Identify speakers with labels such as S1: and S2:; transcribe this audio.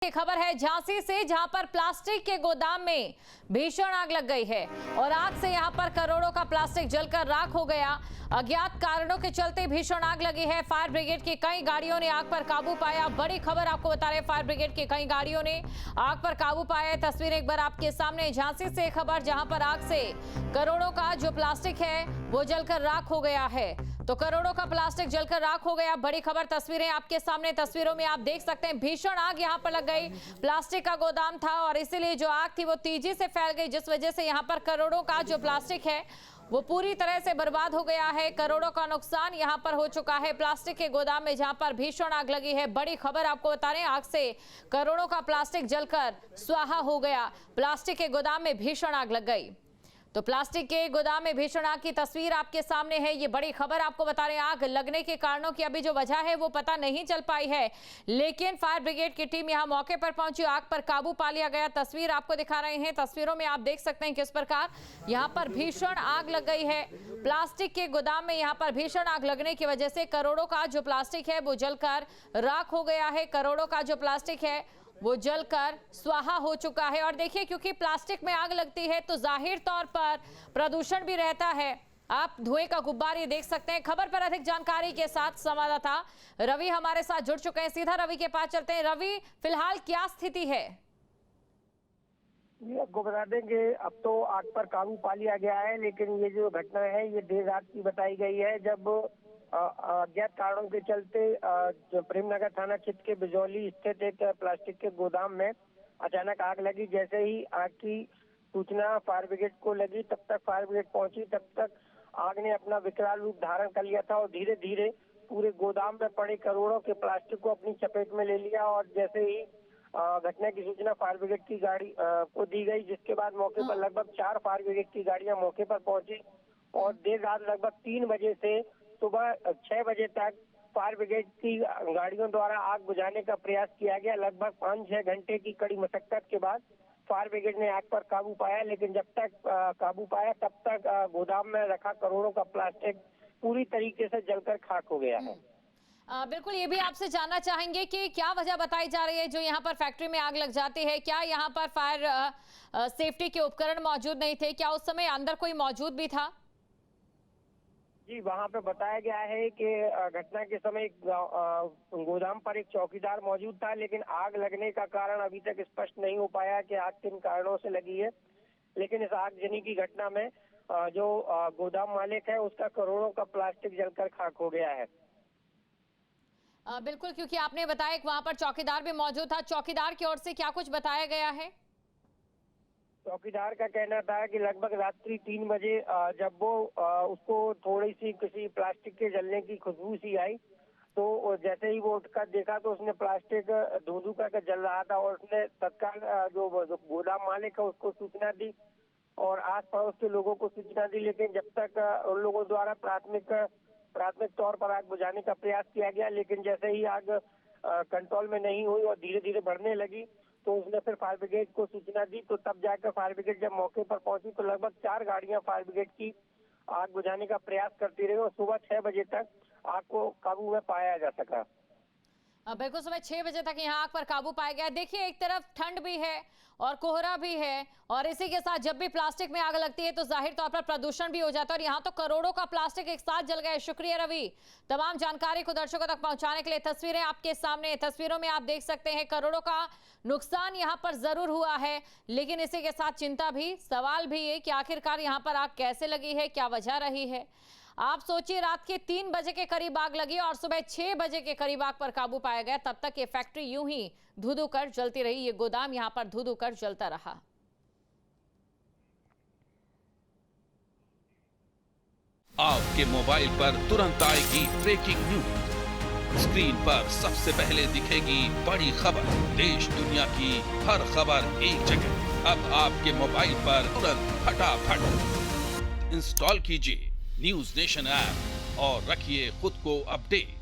S1: की खबर है झांसी से, जहां पर प्लास्टिक के गोदाम में भीषण आग लग गई है और आग से यहां पर करोड़ों का प्लास्टिक जलकर राख हो गया। अज्ञात कारणों के चलते भीषण आग लगी है। फायर ब्रिगेड की कई गाड़ियों ने आग पर काबू पाया। बड़ी खबर आपको बता रहे हैं, फायर ब्रिगेड की कई गाड़ियों ने आग पर काबू पाया। तस्वीर एक बार आपके सामने। झांसी से खबर, जहां पर आग से करोड़ों का जो प्लास्टिक है वो जलकर राख हो गया है। तो करोड़ों का प्लास्टिक जलकर राख हो गया। बड़ी खबर, तस्वीरें आपके सामने। तस्वीरों में आप देख सकते हैं भीषण आग यहां पर लग गई। प्लास्टिक का गोदाम था और इसीलिए जो आग थी वो तेजी से फैल गई, जिस वजह से यहां पर करोड़ों का जो प्लास्टिक है वो पूरी तरह से बर्बाद हो गया है। करोड़ों का नुकसान यहां पर हो चुका है प्लास्टिक के गोदाम में, जहां पर भीषण आग लगी है। बड़ी खबर आपको बता रहे हैं, आग से करोड़ों का प्लास्टिक जलकर स्वाहा हो गया। प्लास्टिक के गोदाम में भीषण आग लग गई। तो प्लास्टिक के गोदाम में भीषण आग की तस्वीर आपके सामने है। ये बड़ी खबर आपको बता रहे हैं। आग लगने के कारणों की अभी जो वजह है वो पता नहीं चल पाई है, लेकिन फायर ब्रिगेड की टीम यहां मौके पर पहुंची, आग पर काबू पा लिया गया। तस्वीर आपको दिखा रहे हैं। तस्वीरों में आप देख सकते हैं किस प्रकार यहां पर भीषण आग लग गई है। प्लास्टिक के गोदाम में यहां पर भीषण आग लगने की वजह से करोड़ों का जो प्लास्टिक है वो जलकर राख हो गया है। करोड़ों का जो प्लास्टिक है वो जलकर स्वाहा हो चुका है। और देखिए, क्योंकि प्लास्टिक में आग लगती है तो जाहिर तौर पर प्रदूषण भी रहता है। आप धुएं का गुब्बार देख सकते हैं। खबर पर अधिक जानकारी के साथ संवाददाता रवि हमारे साथ जुड़ चुके हैं। सीधा रवि के पास चलते हैं। रवि, फिलहाल क्या स्थिति है?
S2: ये आपको बता दें कि अब तो आग पर काबू पा लिया गया है, लेकिन ये जो घटना है ये देर रात की बताई गई है, जब अज्ञात कारणों के चलते जो प्रेमनगर थाना क्षेत्र के बिजौली स्थित एक प्लास्टिक के गोदाम में अचानक आग लगी। जैसे ही आग की सूचना फायर ब्रिगेड को लगी, तब तक फायर ब्रिगेड पहुंची, तब तक आग ने अपना विकराल रूप धारण कर लिया था और धीरे धीरे पूरे गोदाम में पड़े करोड़ों के प्लास्टिक को अपनी चपेट में ले लिया। और जैसे ही घटना की सूचना फायर ब्रिगेड की गाड़ी को दी गई, जिसके बाद मौके पर लगभग 4 फायर ब्रिगेड की गाड़ियां मौके पर पहुंची और देर रात लगभग 3 बजे से सुबह 6 बजे तक फायर ब्रिगेड की गाड़ियों द्वारा आग बुझाने का प्रयास किया गया। लगभग 5-6 घंटे की कड़ी मशक्कत के बाद फायर ब्रिगेड ने आग पर काबू पाया, लेकिन जब तक काबू पाया तब तक गोदाम में रखा करोड़ों का प्लास्टिक पूरी तरीके से जलकर खाक हो गया है।
S1: बिल्कुल, ये भी आपसे जानना चाहेंगे कि क्या वजह बताई जा रही है जो यहाँ पर फैक्ट्री में आग लग जाती है? क्या यहाँ पर फायर सेफ्टी के उपकरण मौजूद नहीं थे? क्या उस समय अंदर कोई मौजूद भी था?
S2: जी, वहाँ पे बताया गया है कि घटना के समय गोदाम पर एक चौकीदार मौजूद था, लेकिन आग लगने का कारण अभी तक स्पष्ट नहीं हो पाया कि आग किन कारणों से लगी है। लेकिन इस आगजनी की घटना में जो गोदाम मालिक है उसका करोड़ों का प्लास्टिक जलकर खाक हो गया है।
S1: बिल्कुल, क्योंकि आपने बताया कि वहाँ पर चौकीदार भी मौजूद था। चौकीदार की ओर से क्या कुछ बताया गया है?
S2: चौकीदार का कहना था कि लगभग रात्रि 3 बजे जब वो उसको थोड़ी सी किसी प्लास्टिक के जलने की खुशबू सी आई, तो जैसे ही वो उठकर देखा तो उसने प्लास्टिक धू-धू करके जल रहा था और उसने तत्काल जो गोदाम मालिक है उसको सूचना दी और आस पड़ोस के लोगों को सूचना दी। लेकिन जब तक उन लोगों द्वारा प्राथमिक तौर पर आग बुझाने का प्रयास किया गया, लेकिन जैसे ही आग कंट्रोल में नहीं हुई और धीरे धीरे बढ़ने लगी तो उसने फिर फायर ब्रिगेड को सूचना दी। तो तब जाकर फायर ब्रिगेड जब मौके पर पहुंची तो लगभग 4 गाड़ियां फायर ब्रिगेड की आग बुझाने का प्रयास करती रही और सुबह 6 बजे तक आग को काबू में पाया जा सका।
S1: बिल्कुल, सुबह 6 बजे तक यहाँ आग पर काबू पाया गया। देखिए, एक तरफ ठंड भी है और कोहरा भी है और इसी के साथ जब भी प्लास्टिक में आग लगती है तो जाहिर तौर पर प्रदूषण भी हो जाता है और यहाँ तो करोड़ों का प्लास्टिक एक साथ जल गया। शुक्रिया रवि, तमाम जानकारी को दर्शकों तक पहुंचाने के लिए। तस्वीरें आपके सामने, तस्वीरों में आप देख सकते हैं करोड़ों का नुकसान यहाँ पर जरूर हुआ है, लेकिन इसी के साथ चिंता भी, सवाल भी ये कि आखिरकार यहाँ पर आग कैसे लगी है, क्या वजह रही है। आप सोचिए, रात के 3 बजे के करीब आग लगी और सुबह 6 बजे के करीब आग पर काबू पाया गया। तब तक ये फैक्ट्री यूं ही धू-धू कर जलती रही, ये गोदाम यहां पर धू-धू कर जलता रहा।
S3: आपके मोबाइल पर तुरंत आएगी ब्रेकिंग न्यूज। स्क्रीन पर सबसे पहले दिखेगी बड़ी खबर। देश दुनिया की हर खबर एक जगह। अब आपके मोबाइल पर तुरंत फटाफट इंस्टॉल कीजिए न्यूज नेशन ऐप और रखिए खुद को अपडेट।